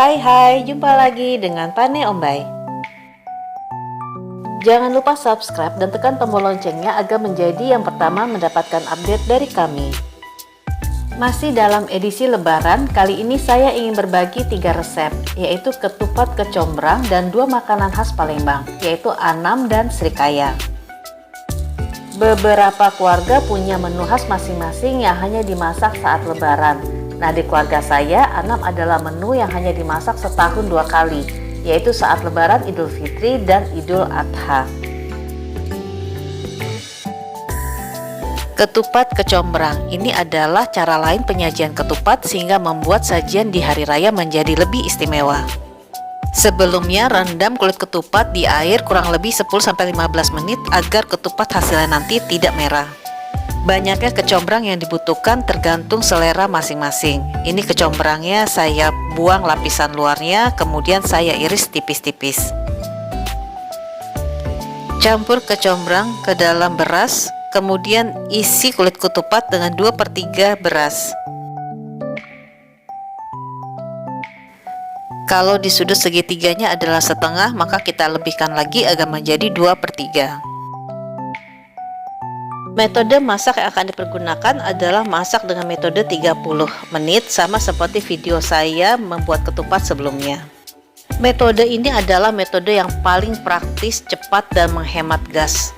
Hai, jumpa lagi dengan Pane Ombay. Jangan lupa subscribe dan tekan tombol loncengnya agar menjadi yang pertama mendapatkan update dari kami. Masih dalam edisi lebaran, kali ini saya ingin berbagi 3 resep, yaitu ketupat kecombrang dan 2 makanan khas Palembang, yaitu anam dan srikaya. Beberapa keluarga punya menu khas masing-masing yang hanya dimasak saat lebaran. Nah, di keluarga saya, anam adalah menu yang hanya dimasak setahun 2 kali, yaitu saat lebaran Idul Fitri dan Idul Adha. Ketupat kecombrang ini adalah cara lain penyajian ketupat sehingga membuat sajian di hari raya menjadi lebih istimewa. Sebelumnya rendam kulit ketupat di air kurang lebih 10-15 menit agar ketupat hasilnya nanti tidak merah. Banyaknya kecombrang yang dibutuhkan tergantung selera masing-masing. Ini kecombrangnya saya buang lapisan luarnya, kemudian saya iris tipis-tipis. Campur kecombrang ke dalam beras, kemudian isi kulit ketupat dengan 2/3 beras. Kalau di sudut segitiganya adalah setengah, maka kita lebihkan lagi agar menjadi 2/3. Metode masak yang akan dipergunakan adalah masak dengan metode 30 menit, sama seperti video saya membuat ketupat sebelumnya. Metode ini adalah metode yang paling praktis, cepat, dan menghemat gas.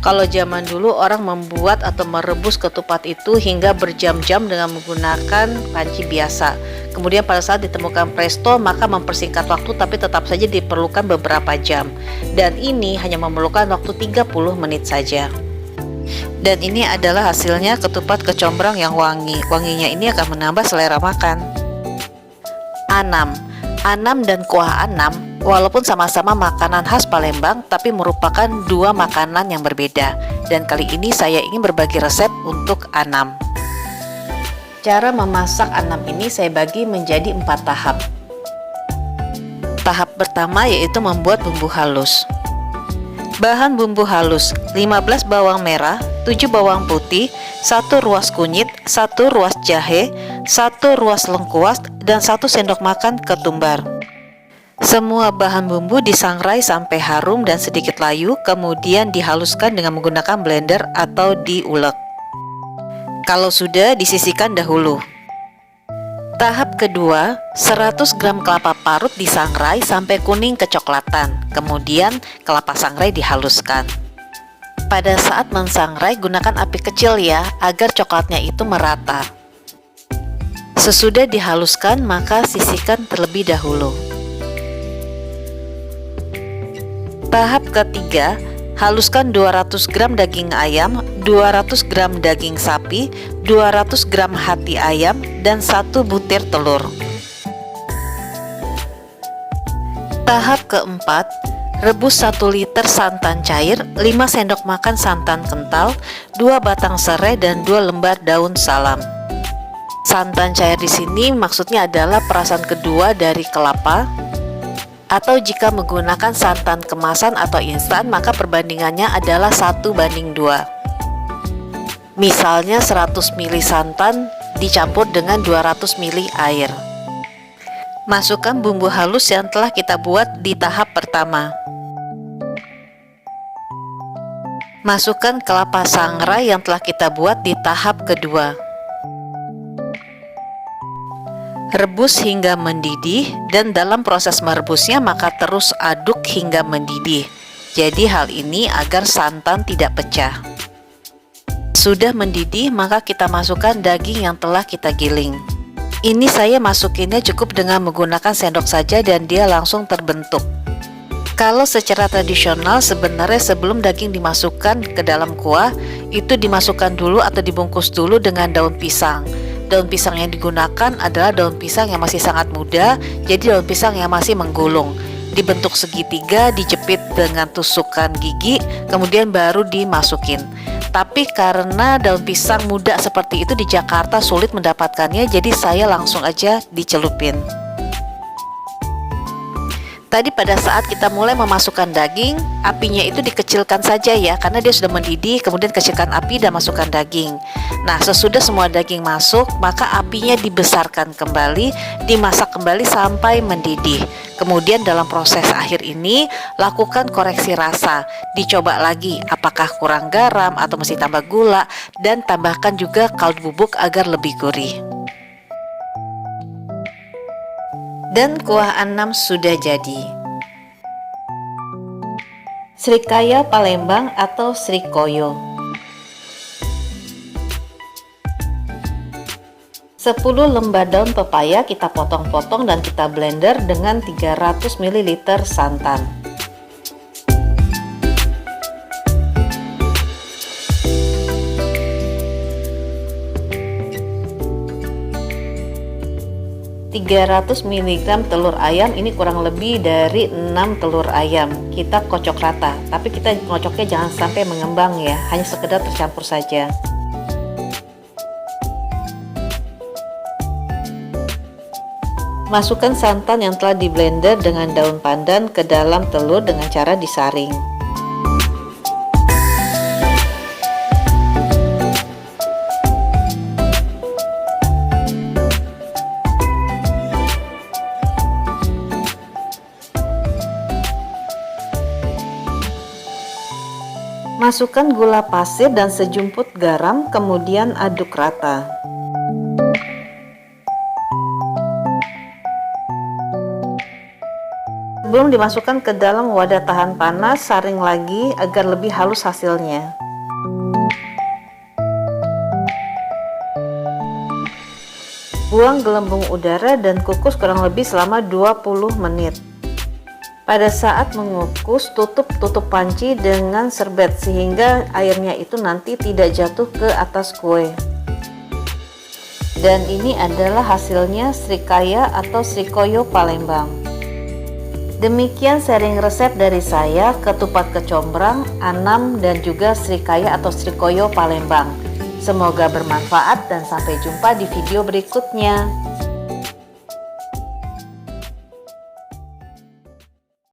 Kalau zaman dulu orang membuat atau merebus ketupat itu hingga berjam-jam dengan menggunakan panci biasa. Kemudian pada saat ditemukan presto, maka mempersingkat waktu, tapi tetap saja diperlukan beberapa jam. Dan ini hanya memerlukan waktu 30 menit saja. Dan ini adalah hasilnya ketupat kecombrang yang wangi. Wanginya ini akan menambah selera makan. Anam dan kuah anam walaupun sama-sama makanan khas Palembang, tapi merupakan 2 makanan yang berbeda. Dan kali ini saya ingin berbagi resep untuk anam. Cara memasak anam ini saya bagi menjadi 4 tahap. Tahap pertama yaitu membuat bumbu halus. Bahan bumbu halus: 15 bawang merah, 7 bawang putih, 1 ruas kunyit, 1 ruas jahe, 1 ruas lengkuas, dan 1 sendok makan ketumbar. Semua bahan bumbu disangrai sampai harum dan sedikit layu, kemudian dihaluskan dengan menggunakan blender atau diulek. Kalau sudah, disisihkan dahulu. Tahap kedua, 100 gram kelapa parut disangrai sampai kuning kecoklatan, kemudian kelapa sangrai dihaluskan. Pada saat mensangrai, gunakan api kecil ya, agar coklatnya itu merata. Sesudah dihaluskan, maka sisihkan terlebih dahulu. Tahap ketiga, haluskan 200 gram daging ayam, 200 gram daging sapi, 200 gram hati ayam, dan 1 butir telur. Tahap keempat, rebus 1 liter santan cair, 5 sendok makan santan kental, 2 batang serai, dan 2 lembar daun salam. Santan cair di sini maksudnya adalah perasan kedua dari kelapa, atau jika menggunakan santan kemasan atau instan, maka perbandingannya adalah 1:2. Misalnya 100 ml santan dicampur dengan 200 ml air. Masukkan bumbu halus yang telah kita buat di tahap pertama. Masukkan kelapa sangrai yang telah kita buat di tahap kedua. Rebus hingga mendidih, dan dalam proses merebusnya maka terus aduk hingga mendidih. Jadi hal ini agar santan tidak pecah. Sudah mendidih, maka kita masukkan daging yang telah kita giling. Ini saya masukinnya cukup dengan menggunakan sendok saja dan dia langsung terbentuk. Kalau secara tradisional sebenarnya sebelum daging dimasukkan ke dalam kuah, itu dimasukkan dulu atau dibungkus dulu dengan daun pisang. Daun pisang yang digunakan adalah daun pisang yang masih sangat muda, jadi daun pisang yang masih menggulung. Dibentuk segitiga, dijepit dengan tusukan gigi, kemudian baru dimasukin. Tapi karena daun pisang muda seperti itu di Jakarta sulit mendapatkannya, jadi saya langsung aja dicelupin. Tadi pada saat kita mulai memasukkan daging, apinya itu dikecilkan saja ya, karena dia sudah mendidih, kemudian kecilkan api dan masukkan daging. Nah, sesudah semua daging masuk, maka apinya dibesarkan kembali, dimasak kembali sampai mendidih. Kemudian dalam proses akhir ini, lakukan koreksi rasa. Dicoba lagi apakah kurang garam atau mesti tambah gula, dan tambahkan juga kaldu bubuk agar lebih gurih. Dan kuah Annam sudah jadi. Srikaya Palembang atau Srikoyo. 10 lembar daun pepaya kita potong-potong dan kita blender dengan 300 ml santan. ...300 mg telur ayam, ini kurang lebih dari 6 telur ayam. Kita kocok rata, tapi kita kocoknya jangan sampai mengembang ya, hanya sekedar tercampur saja. Masukkan santan yang telah di blender dengan daun pandan ke dalam telur dengan cara disaring. Masukkan gula pasir dan sejumput garam, kemudian aduk rata. Sebelum dimasukkan ke dalam wadah tahan panas, saring lagi agar lebih halus hasilnya. Buang gelembung udara dan kukus kurang lebih selama 20 menit. Pada saat mengukus, tutup panci dengan serbet sehingga airnya itu nanti tidak jatuh ke atas kue. Dan ini adalah hasilnya Srikaya atau Srikoyo Palembang. Demikian sharing resep dari saya, ketupat kecombrang, Annam, dan juga Srikaya atau Srikoyo Palembang. Semoga bermanfaat dan sampai jumpa di video berikutnya.